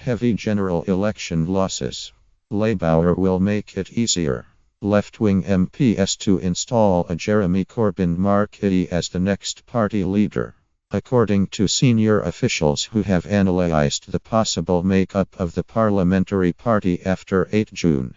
heavy general election losses. Labour will make it easier. Left-wing MPs to install a Jeremy Corbyn marquee as the next party leader. According to senior officials who have analysed the possible makeup of the parliamentary party after 8 June.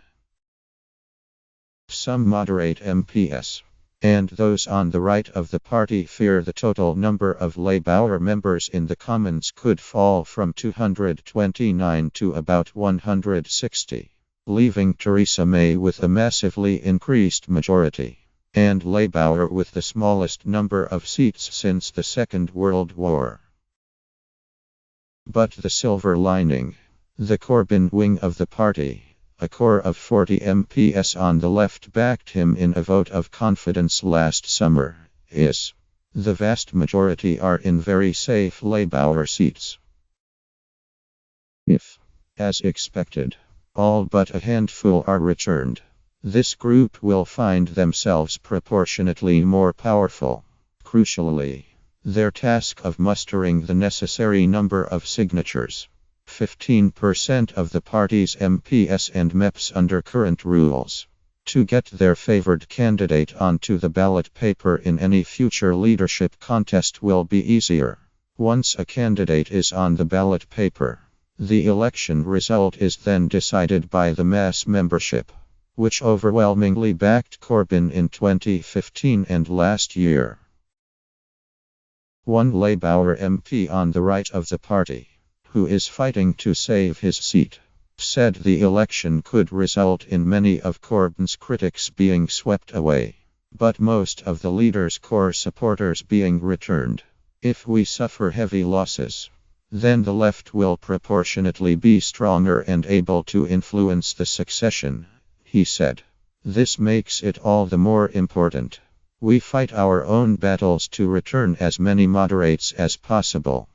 Some moderate MPs and those on the right of the party fear the total number of Labour members in the Commons could fall from 229 to about 160, leaving Theresa May with a massively increased majority, and Labour with the smallest number of seats since the Second World War. But the silver lining, the Corbyn wing of the party, a core of 40 MPs on the left backed him in a vote of confidence last summer, is the vast majority are in very safe Labour seats. If, as expected, all but a handful are returned, this group will find themselves proportionately more powerful. Crucially, their task of mustering the necessary number of signatures, 15% of the party's MPs and MEPs under current rules, to get their favored candidate onto the ballot paper in any future leadership contest will be easier. Once a candidate is on the ballot paper, the election result is then decided by the mass membership, which overwhelmingly backed Corbyn in 2015 and last year. One Labour MP on the right of the party, who is fighting to save his seat, said the election could result in many of Corbyn's critics being swept away, but most of the leader's core supporters being returned. If we suffer heavy losses, then the left will proportionately be stronger and able to influence the succession, he said. This makes it all the more important. We fight our own battles to return as many moderates as possible.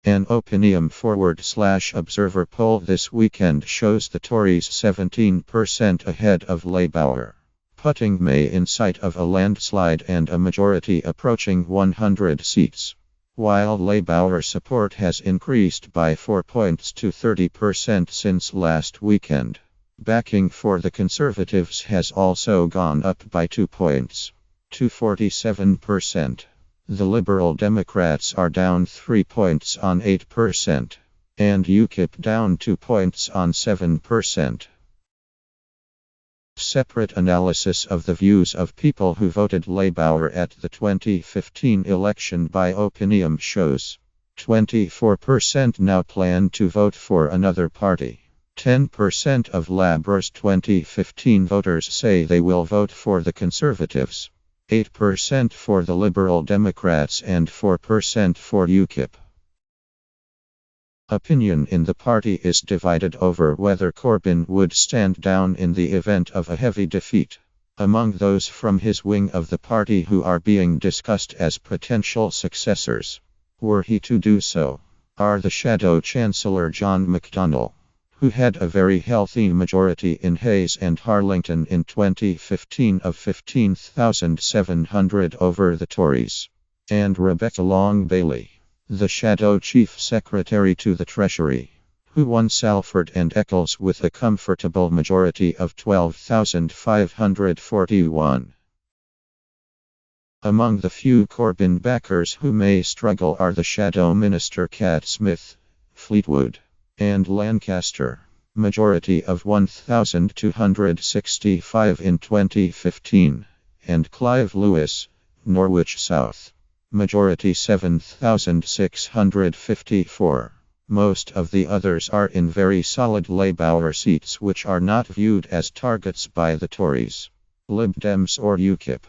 An Opinium/Observer poll this weekend shows the Tories 17% ahead of Labour, putting May in sight of a landslide and a majority approaching 100 seats, while Labour support has increased by 4 points to 30% since last weekend. Backing for the Conservatives has also gone up by 2 points, to 47%. The Liberal Democrats are down 3 points on 8%, and UKIP down 2 points on 7%. Separate analysis of the views of people who voted Labour at the 2015 election by Opinium shows 24% now plan to vote for another party. 10% of Labour's 2015 voters say they will vote for the Conservatives, 8% for the Liberal Democrats and 4% for UKIP. Opinion in the party is divided over whether Corbyn would stand down in the event of a heavy defeat. Among those from his wing of the party who are being discussed as potential successors, were he to do so, are the Shadow Chancellor John McDonnell, who had a very healthy majority in Hayes and Harlington in 2015 of 15,700 over the Tories, and Rebecca Long-Bailey, the Shadow Chief Secretary to the Treasury, who won Salford and Eccles with a comfortable majority of 12,541. Among the few Corbyn backers who may struggle are the Shadow Minister Cat Smith, Fleetwood, and Lancaster, majority of 1,265 in 2015, and Clive Lewis, Norwich South, majority 7,654. Most of the others are in very solid Labour seats which are not viewed as targets by the Tories, Lib Dems or UKIP.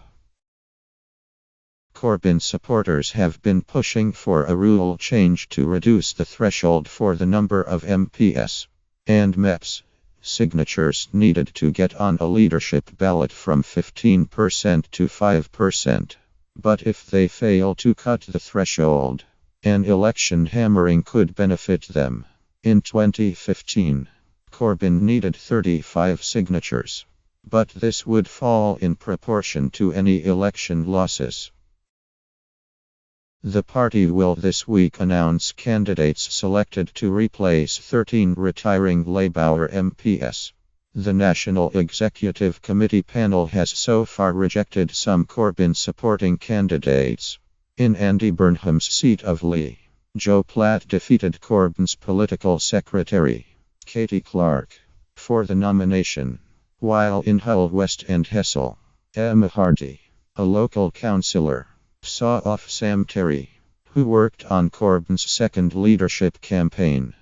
Corbyn supporters have been pushing for a rule change to reduce the threshold for the number of MPs and MEPs signatures needed to get on a leadership ballot from 15% to 5%. But if they fail to cut the threshold, an election hammering could benefit them. In 2015, Corbyn needed 35 signatures, but this would fall in proportion to any election losses. The party will this week announce candidates selected to replace 13 retiring Labour MPs. The National Executive Committee panel has so far rejected some Corbyn supporting candidates. In Andy Burnham's seat of Lee, Joe Platt defeated Corbyn's political secretary, Katie Clark, for the nomination, while in Hull West and Hessle, Emma Hardy, a local councillor, saw off Sam Terry, who worked on Corbyn's second leadership campaign.